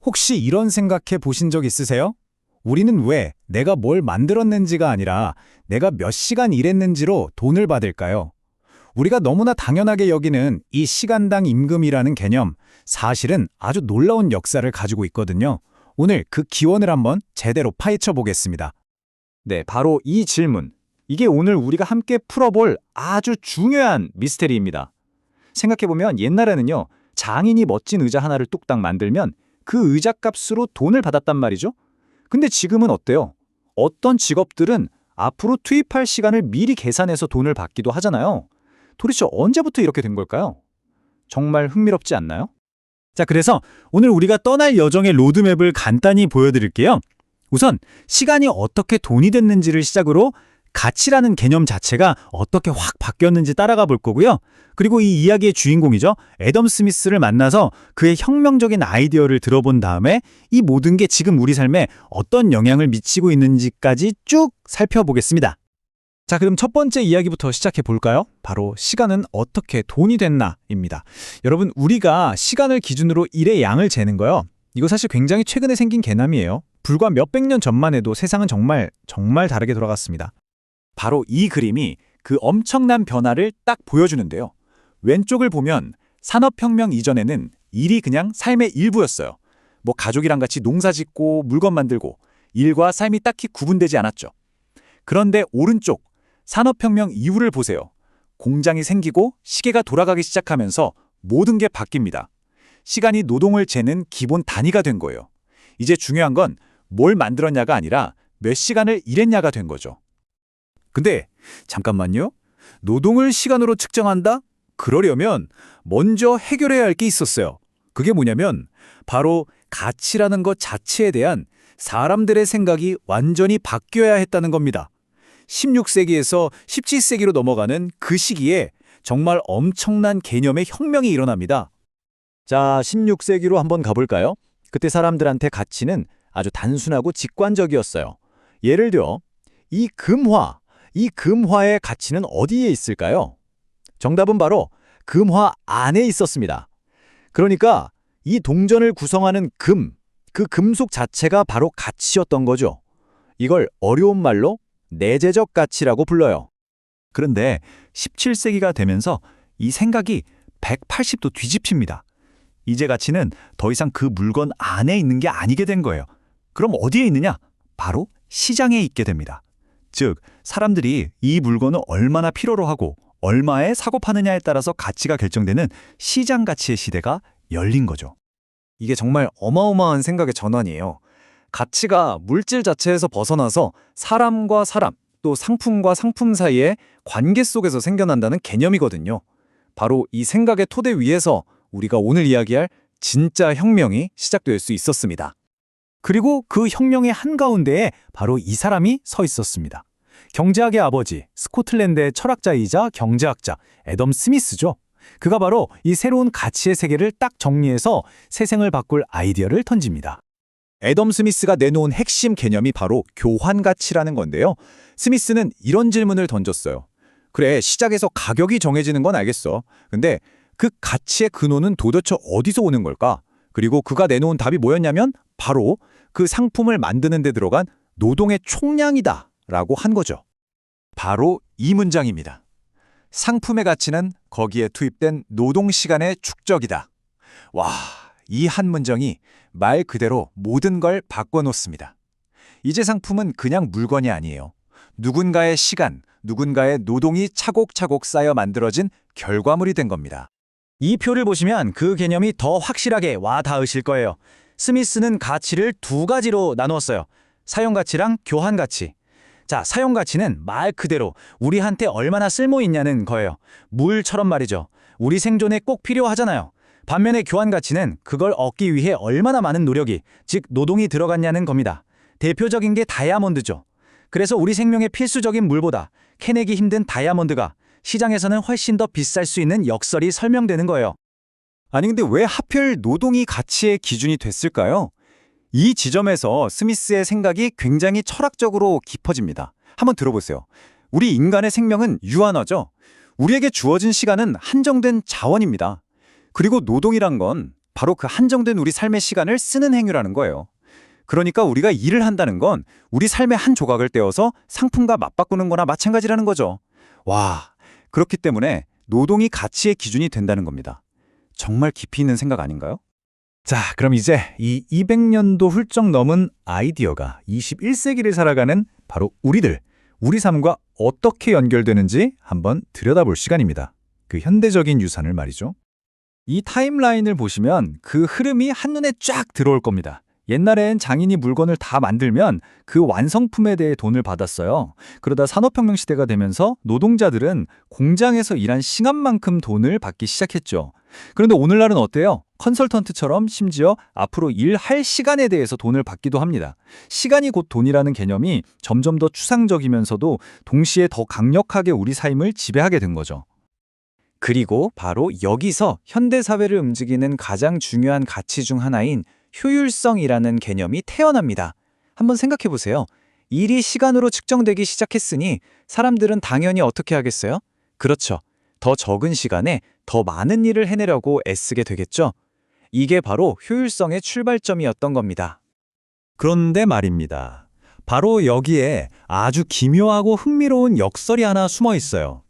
혹시 이런 생각해 보신 적 있으세요? 우리는 왜 내가 뭘 만들었는지가 아니라 내가 몇 시간 일했는지로 돈을 받을까요? 우리가 너무나 당연하게 여기는 이 시간당 임금이라는 개념, 사실은 아주 놀라운 역사를 가지고 있거든요. 오늘 그 기원을 한번 제대로 파헤쳐 보겠습니다. 네, 바로 이 질문. 이게 오늘 우리가 함께 풀어볼 아주 중요한 미스테리입니다. 생각해보면 옛날에는요, 장인이 멋진 의자 하나를 뚝딱 만들면 그 의자 값으로 돈을 받았단 말이죠. 근데 지금은 어때요? 어떤 직업들은 앞으로 투입할 시간을 미리 계산해서 돈을 받기도 하잖아요. 도대체 언제부터 이렇게 된 걸까요? 정말 흥미롭지 않나요? 자, 그래서 오늘 우리가 떠날 여정의 로드맵을 간단히 보여드릴게요. 우선 시간이 어떻게 돈이 됐는지를 시작으로 가치라는 개념 자체가 어떻게 확 바뀌었는지 따라가 볼 거고요. 그리고 이 이야기의 주인공이죠. 애덤 스미스를 만나서 그의 혁명적인 아이디어를 들어본 다음에 이 모든 게 지금 우리 삶에 어떤 영향을 미치고 있는지까지 쭉 살펴보겠습니다. 자, 그럼 첫 번째 이야기부터 시작해 볼까요? 바로 시간은 어떻게 돈이 됐나입니다. 여러분, 우리가 시간을 기준으로 일의 양을 재는 거요. 이거 사실 굉장히 최근에 생긴 개념이에요. 불과 몇백 년 전만 해도 세상은 정말 다르게 돌아갔습니다. 바로 이 그림이 그 엄청난 변화를 딱 보여주는데요. 왼쪽을 보면 산업혁명 이전에는 일이 그냥 삶의 일부였어요. 뭐 가족이랑 같이 농사 짓고 물건 만들고 일과 삶이 딱히 구분되지 않았죠. 그런데 오른쪽 산업혁명 이후를 보세요. 공장이 생기고 시계가 돌아가기 시작하면서 모든 게 바뀝니다. 시간이 노동을 재는 기본 단위가 된 거예요. 이제 중요한 건 뭘 만들었냐가 아니라 몇 시간을 일했냐가 된 거죠. 근데 잠깐만요. 노동을 시간으로 측정한다? 그러려면 먼저 해결해야 할 게 있었어요. 그게 뭐냐면 바로 가치라는 것 자체에 대한 사람들의 생각이 완전히 바뀌어야 했다는 겁니다. 16세기에서 17세기로 넘어가는 그 시기에 정말 엄청난 개념의 혁명이 일어납니다. 자, 16세기로 한번 가볼까요? 그때 사람들한테 가치는 아주 단순하고 직관적이었어요. 예를 들어 이 금화의 가치는 어디에 있을까요? 정답은 바로 금화 안에 있었습니다. 그러니까 이 동전을 구성하는 그 금속 자체가 바로 가치였던 거죠. 이걸 어려운 말로 내재적 가치라고 불러요. 그런데 17세기가 되면서 이 생각이 180도 뒤집힙니다. 이제 가치는 더 이상 그 물건 안에 있는 게 아니게 된 거예요. 그럼 어디에 있느냐? 바로 시장에 있게 됩니다. 즉, 사람들이 이 물건을 얼마나 필요로 하고 얼마에 사고 파느냐에 따라서 가치가 결정되는 시장 가치의 시대가 열린 거죠. 이게 정말 어마어마한 생각의 전환이에요. 가치가 물질 자체에서 벗어나서 사람과 사람, 또 상품과 상품 사이의 관계 속에서 생겨난다는 개념이거든요. 바로 이 생각의 토대 위에서 우리가 오늘 이야기할 진짜 혁명이 시작될 수 있었습니다. 그리고 그 혁명의 한가운데에 바로 이 사람이 서 있었습니다. 경제학의 아버지, 스코틀랜드의 철학자이자 경제학자 애덤 스미스죠. 그가 바로 이 새로운 가치의 세계를 딱 정리해서 세상을 바꿀 아이디어를 던집니다. 애덤 스미스가 내놓은 핵심 개념이 바로 교환 가치라는 건데요. 스미스는 이런 질문을 던졌어요. 그래, 시작에서 가격이 정해지는 건 알겠어. 근데 그 가치의 근원은 도대체 어디서 오는 걸까? 그리고 그가 내놓은 답이 뭐였냐면 바로 그 상품을 만드는 데 들어간 노동의 총량이다 라고 한 거죠. 바로 이 문장입니다. 상품의 가치는 거기에 투입된 노동시간의 축적이다. 와, 이 한 문장이 말 그대로 모든 걸 바꿔놓습니다. 이제 상품은 그냥 물건이 아니에요. 누군가의 시간, 누군가의 노동이 차곡차곡 쌓여 만들어진 결과물이 된 겁니다. 이 표를 보시면 그 개념이 더 확실하게 와 닿으실 거예요. 스미스는 가치를 두 가지로 나누었어요. 사용가치랑 교환가치. 자, 사용가치는 말 그대로 우리한테 얼마나 쓸모 있냐는 거예요. 물처럼 말이죠. 우리 생존에 꼭 필요하잖아요. 반면에 교환가치는 그걸 얻기 위해 얼마나 많은 노력이, 즉 노동이 들어갔냐는 겁니다. 대표적인 게 다이아몬드죠. 그래서 우리 생명에 필수적인 물보다 캐내기 힘든 다이아몬드가 시장에서는 훨씬 더 비쌀 수 있는 역설이 설명되는 거예요. 아니 근데 왜 하필 노동이 가치의 기준이 됐을까요? 이 지점에서 스미스의 생각이 굉장히 철학적으로 깊어집니다. 한번 들어보세요. 우리 인간의 생명은 유한하죠. 우리에게 주어진 시간은 한정된 자원입니다. 그리고 노동이란 건 바로 그 한정된 우리 삶의 시간을 쓰는 행위라는 거예요. 그러니까 우리가 일을 한다는 건 우리 삶의 한 조각을 떼어서 상품과 맞바꾸는 거나 마찬가지라는 거죠. 와, 그렇기 때문에 노동이 가치의 기준이 된다는 겁니다. 정말 깊이 있는 생각 아닌가요? 자, 그럼 이제 이 200년도 훌쩍 넘은 아이디어가 21세기를 살아가는 바로 우리 삶과 어떻게 연결되는지 한번 들여다볼 시간입니다. 그 현대적인 유산을 말이죠. 이 타임라인을 보시면 그 흐름이 한눈에 쫙 들어올 겁니다. 옛날엔 장인이 물건을 다 만들면 그 완성품에 대해 돈을 받았어요. 그러다 산업혁명 시대가 되면서 노동자들은 공장에서 일한 시간만큼 돈을 받기 시작했죠. 그런데 오늘날은 어때요? 컨설턴트처럼 심지어 앞으로 일할 시간에 대해서 돈을 받기도 합니다. 시간이 곧 돈이라는 개념이 점점 더 추상적이면서도 동시에 더 강력하게 우리 삶을 지배하게 된 거죠. 그리고 바로 여기서 현대사회를 움직이는 가장 중요한 가치 중 하나인 효율성이라는 개념이 태어납니다. 한번 생각해 보세요. 일이 시간으로 측정되기 시작했으니 사람들은 당연히 어떻게 하겠어요? 그렇죠. 더 적은 시간에 더 많은 일을 해내려고 애쓰게 되겠죠. 이게 바로 효율성의 출발점이었던 겁니다. 그런데 말입니다. 바로 여기에 아주 기묘하고 흥미로운 역설이 하나 숨어 있어요.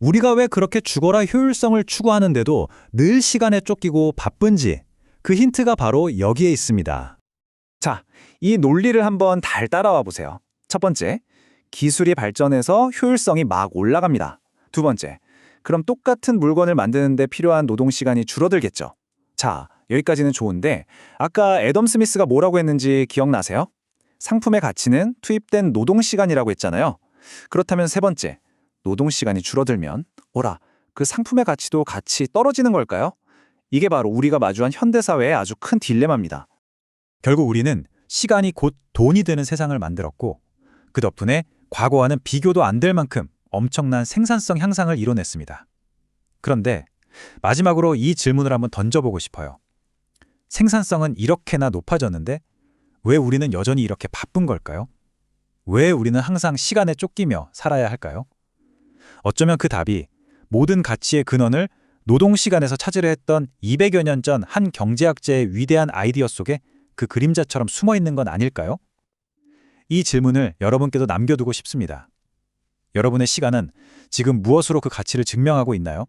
우리가 왜 그렇게 죽어라 효율성을 추구하는데도 늘 시간에 쫓기고 바쁜지 그 힌트가 바로 여기에 있습니다. 자, 이 논리를 한번 달 따라와 보세요. 첫 번째, 기술이 발전해서 효율성이 막 올라갑니다. 두 번째, 그럼 똑같은 물건을 만드는데 필요한 노동 시간이 줄어들겠죠. 자, 여기까지는 좋은데 아까 애덤 스미스가 뭐라고 했는지 기억나세요? 상품의 가치는 투입된 노동 시간이라고 했잖아요. 그렇다면 세 번째, 노동 시간이 줄어들면 그 상품의 가치도 같이 떨어지는 걸까요? 이게 바로 우리가 마주한 현대사회의 아주 큰 딜레마입니다. 결국 우리는 시간이 곧 돈이 되는 세상을 만들었고 그 덕분에 과거와는 비교도 안 될 만큼 엄청난 생산성 향상을 이뤄냈습니다. 그런데 마지막으로 이 질문을 한번 던져보고 싶어요. 생산성은 이렇게나 높아졌는데 왜 우리는 여전히 이렇게 바쁜 걸까요? 왜 우리는 항상 시간에 쫓기며 살아야 할까요? 어쩌면 그 답이 모든 가치의 근원을 노동시간에서 찾으려 했던 200여 년 전 한 경제학자의 위대한 아이디어 속에 그 그림자처럼 숨어 있는 건 아닐까요? 이 질문을 여러분께도 남겨두고 싶습니다. 여러분의 시간은 지금 무엇으로 그 가치를 증명하고 있나요?